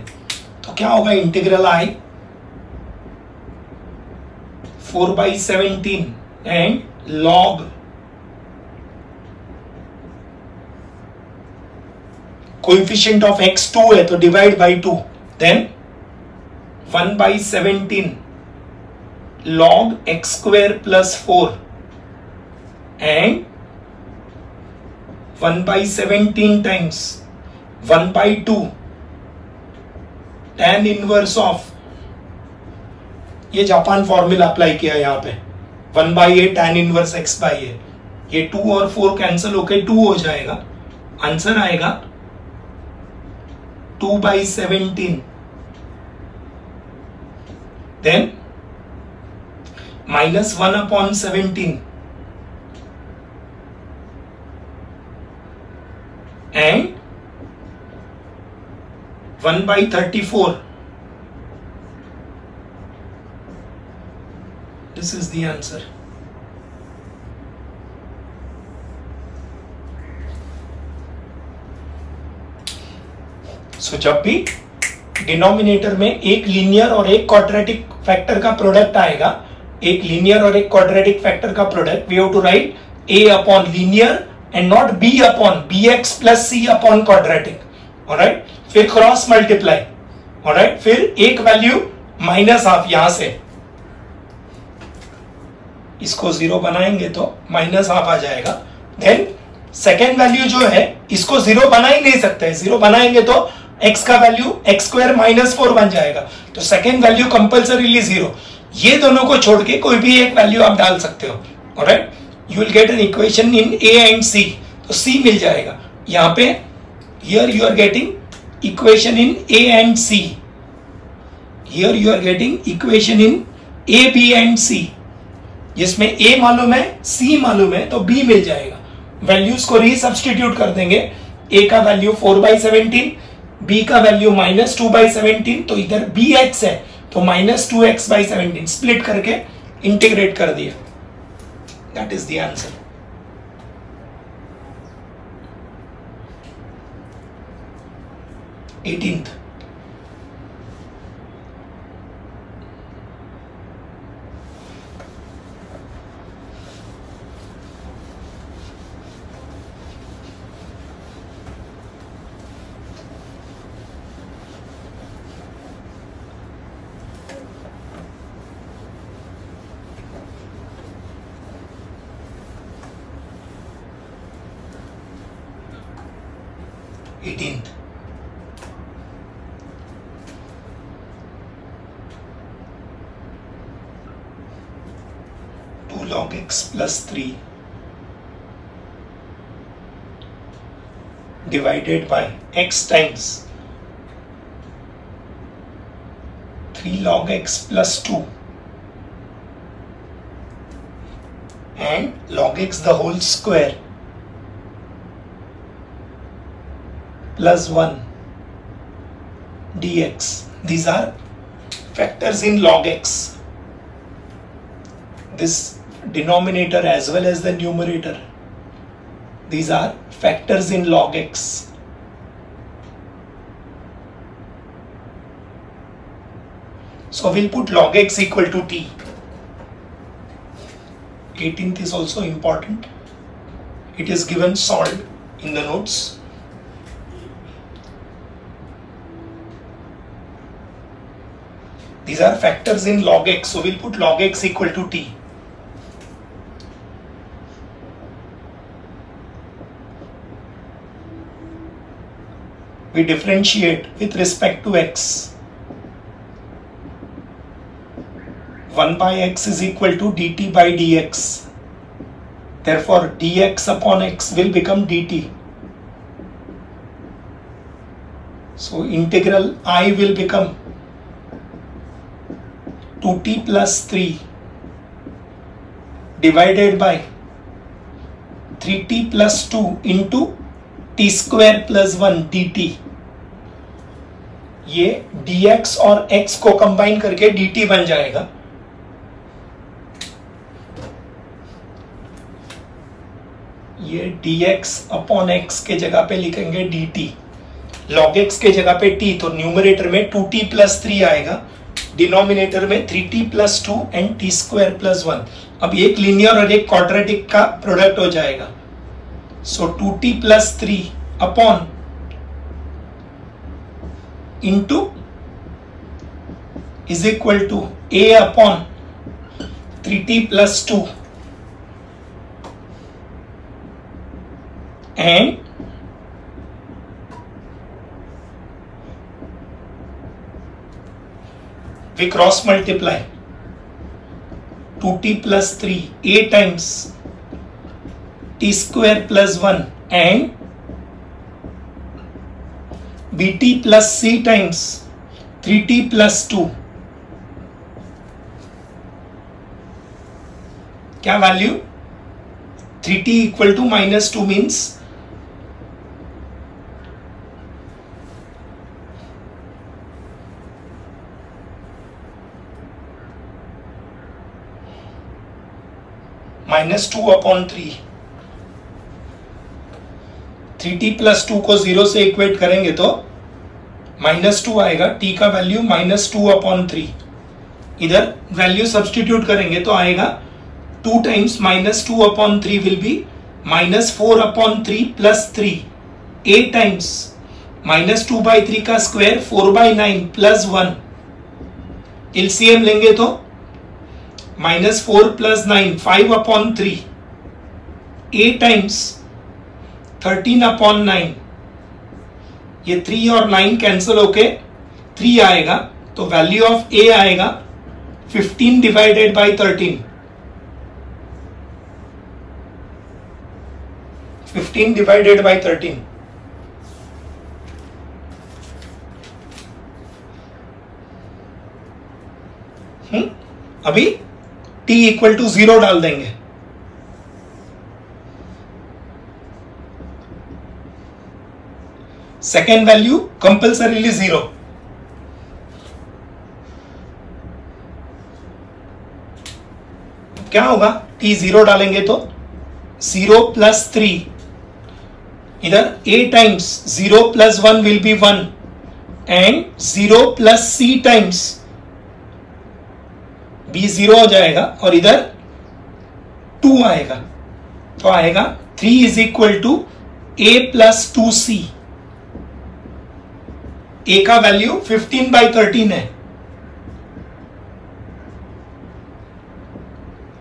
तो क्या होगा, integral I 4/17 and log coefficient of x 2 है तो divide by 2, then 1/17 log x square plus 4 and 1/17 times 1/2 tan inverse of, ये जापान फॉर्मूला अप्लाई किया यहां पे, 1/a tan inverse x by a, ये 2 और 4 कैंसिल होके 2 हो जाएगा, आंसर आएगा 2/17, then -1/17 and 1/34. This is the answer. So जब भी डिनोमिनेटर में एक लीनियर और एक क्वाड्रेटिक फैक्टर का प्रोडक्ट आएगा, एक लीनियर और एक क्वाड्रेटिक फैक्टर का product, we have to write a upon linear and not b upon bx plus c upon quadratic, alright. फिर क्रॉस मल्टीप्लाई, ऑलराइट, फिर एक वैल्यू माइनस हाफ, यहां से इसको 0 बनाएंगे तो माइनस हाफ आ जाएगा, देन सेकेंड वैल्यू जो है इसको 0 बना ही नहीं सकते, 0 बनाएंगे तो x का वैल्यू x स्क्वायर -4 बन जाएगा, तो सेकेंड वैल्यू कंपल्सरीली 0। ये दोनों को छोड़ के कोई भी एक वैल्यू आप डाल सकते हो, alright. You will get an equation in a and c, तो c मिल जाएगा यहां पे। Here you are getting equation in a and c, here you are getting equation in a b and c, जिसमें a मालूम है c मालूम है तो b मिल जाएगा। वैल्यूज को रीसब्स्टिट्यूट कर देंगे, a का वैल्यू 4/17, b का वैल्यू -2/17, तो इधर bx है तो -2x/17, स्प्लिट करके इंटीग्रेट कर दिया, that is the answer. Eighteenth, log x plus 3 divided by x times 3 log x plus 2 and log x the whole square plus 1 dx. These are factors in log x. This denominator as well as the numerator, these are factors in log x. So we'll put log x equal to t. 18th is also important. It is given solved in the notes. These are factors in log x, so we'll put log x equal to t. We differentiate with respect to x. 1 by x is equal to dt by dx. Therefore, dx upon x will become dt. So, integral I will become 2t plus 3 divided by 3t plus 2 into t square plus 1 dt. ये dx और x को combine करके dt बन जाएगा। ये dx upon x के जगह पे लिखेंगे dt, log x के जगह पे t, तो न्यूमरेटर में 2t प्लस 3 आएगा, डिनोमिनेटर में 3t plus 2 and t square plus 1। अब एक लीनियर और एक क्वाड्रेटिक का प्रोडक्ट हो जाएगा, so 2t plus 3 upon into is equal to a upon 3t plus 2 and we cross multiply 2t plus 3 a times t square plus 1 and bt plus c times 3t plus 2। क्या value? 3t equal to minus 2 means -2 upon 3। 3t plus 2 को 0 से equate करेंगे तो -2 आएगा, t का value -2 upon 3। इधर value substitute करेंगे तो आएगा 2 times -2 upon 3 will be -4 upon 3 plus 3 a times -2/3 का स्क्वायर 4/9 प्लस 1। एलसीएम लेंगे तो -4 plus 9 5 upon 3 a times 13 upon 9। ये 3 और 9 कैंसिल होके 3 आएगा, तो वैल्यू ऑफ a आएगा 15 डिवाइडेड बाय 13। 15 divided by 13। अभी t इक्वल टू 0 डाल देंगे, सेकेंड वैल्यू कंपल्सरीली 0। क्या होगा? t 0 डालेंगे तो 0 प्लस 3, इधर a times 0 plus 1 will be 1 and 0 plus c times b 0 हो जाएगा और इधर 2 आएगा, तो आएगा 3 is equal to a plus 2c। a का वैल्यू 15/13 है,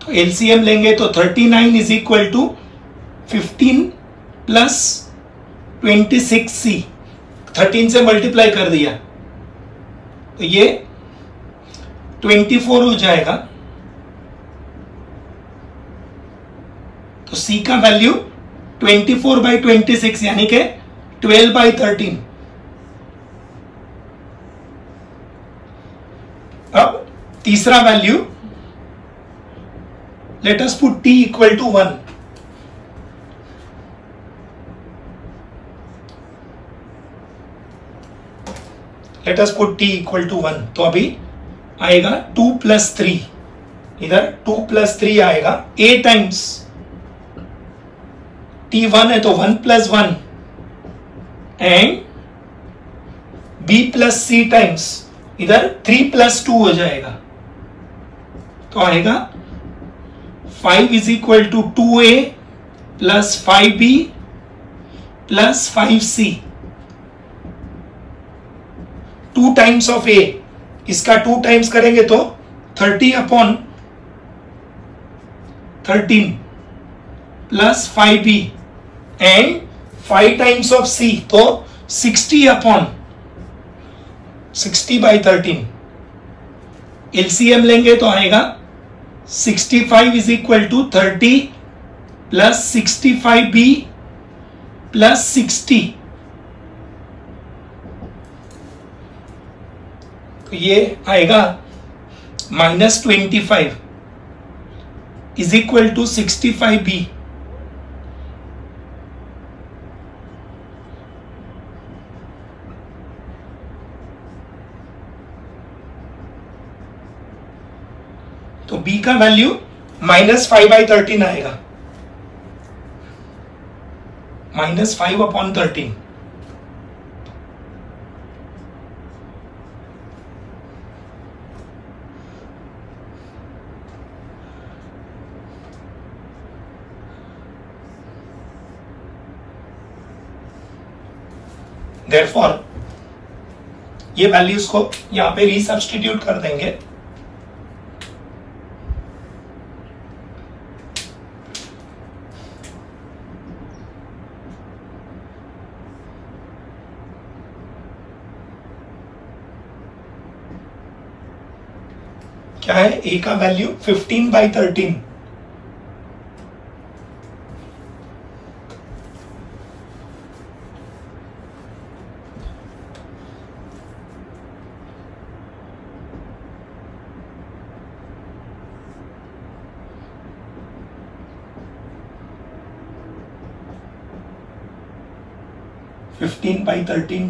तो एलसीएम लेंगे तो 39 is equal to 15 plus 26c। 13 से मल्टीप्लाई कर दिया तो ये 24 हो जाएगा, तो c का वैल्यू 24/26 यानी कि 12/13। अब तीसरा value, let us put t equal to 1। Let us put t equal to 1, तो अभी आएगा 2 प्लस 3, इधर 2 प्लस 3 आएगा, a टाइम्स t 1 है तो 1 plus 1 and b plus c times इधर 3 प्लस 2 हो जाएगा, तो आएगा 5 is equal to 2a plus 5b plus 5c। 2 times of a, इसका 2 टाइम्स करेंगे तो 30 upon 13 plus 5b and 5 times of c तो 60 अपॉन 60/13। एलसीएम लेंगे तो आएगा 65 is equal to 30 plus 65b plus 60, तो ये आएगा -25 इज इक्वल टू 65b। तो b का वैल्यू -5/13 आएगा। -5/13. Therefore, ये वैल्यूज को यहां पे रीसब्स्टिट्यूट कर देंगे. क्या है ए का value 15/13.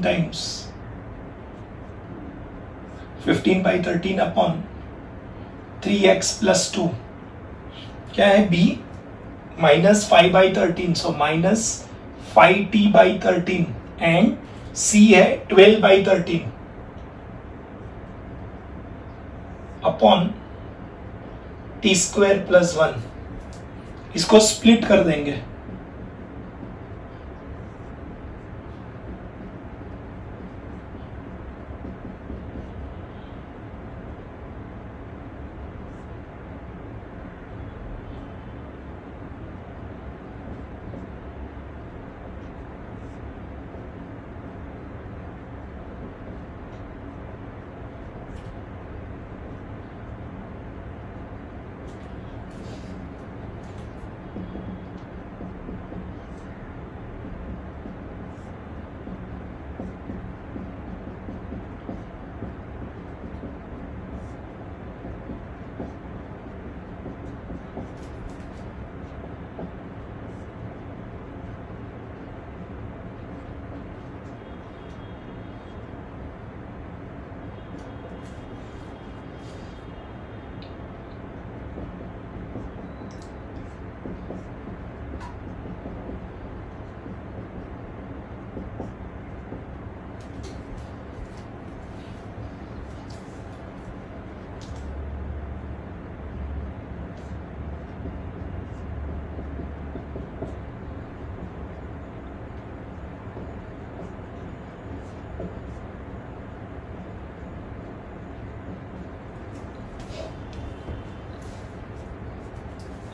times 15/13 upon 3x plus 2. क्या है b? -5/13. So -5t/13 and c है 12/13 upon t² plus 1. इसको स्प्लिट कर देंगे.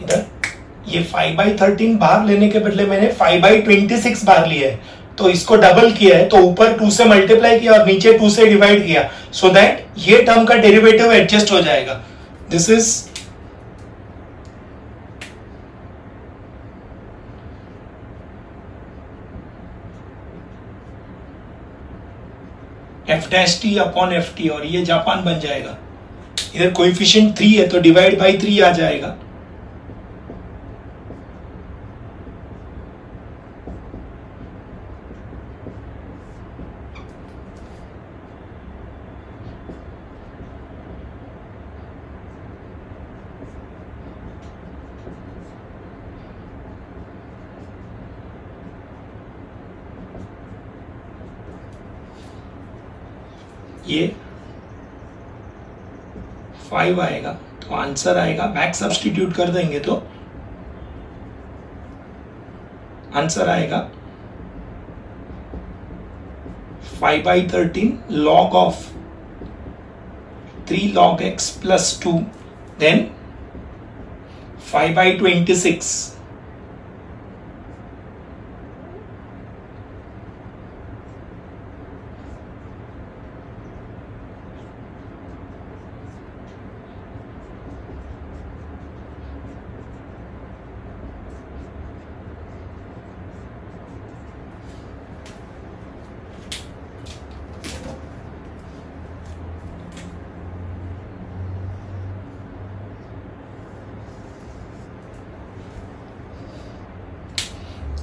इधर ये 5/13 बाहर लेने के बदले मैंने 5/26 बाहर लिया है, तो इसको डबल किया है, तो ऊपर 2 से मल्टीप्लाई किया और नीचे 2 से डिवाइड किया, सो दैट ये टर्म का डेरिवेटिव एडजस्ट हो जाएगा. दिस इज f'(t/ft) और ये जापान बन जाएगा. इधर कोएफिशिएंट 3 है तो डिवाइड बाई 3 आ जाएगा. ये 5 आएगा, तो आंसर आएगा, बैक सब्स्टिट्यूट कर देंगे तो आंसर आएगा 5/13 log of 3 log x plus 2, then 5/26.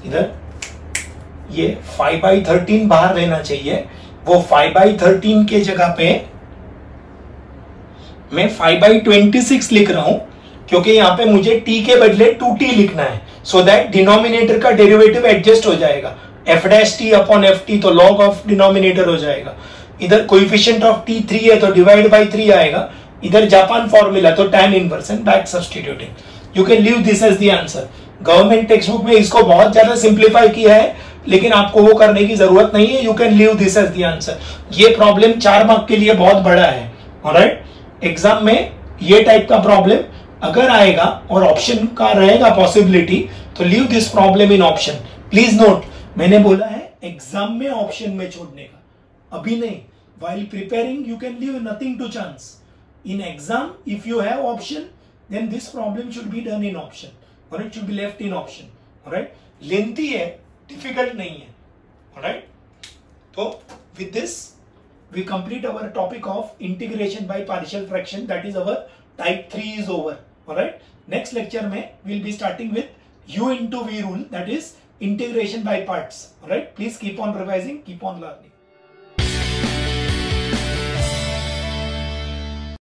इधर ये 5/13 बाहर रहना चाहिए, वो 5/13 के जगह पे मैं 5/26 लिख रहा हूं, क्योंकि यहां पे मुझे t के बदले 2t लिखना है. सो दैट डिनोमिनेटर का डेरिवेटिव एडजस्ट हो जाएगा, F dash T upon F T, तो लॉग ऑफ डिनोमिनेटर हो जाएगा। इधर कोएफिशिएंट ऑफ टी 3 है तो डिवाइड बाई 3 आएगा, इधर जापान फॉर्मूला तो tan inverse and back substituting. You can leave this as the answer. Government text book में इसको बहुत ज्यादा सिंप्लीफाई किया है, लेकिन आपको वो करने की जरूरत नहीं है। You can leave this as the answer. ये प्रॉब्लम 4 मार्क के लिए बहुत बड़ा है। ऑलराइट, एग्जाम में ये टाइप का प्रॉब्लम अगर आएगा और ऑप्शन का रहेगा पॉसिबिलिटी, तो leave this problem in option. Please note, मैंने बोला है एग्जाम में ऑप्शन में छोड़ने का, अभी नहीं। while preparing you can leave nothing to chance. In exam if you have option then this problem should be done in option, or it should be left in option. Alright, lengthy है, difficult नहीं है. Alright, so with this we complete our topic of integration by partial fraction, that is our type 3 is over. Alright, next lecture में we'll be starting with u into v rule, that is integration by parts. Alright, please keep on revising, keep on learning.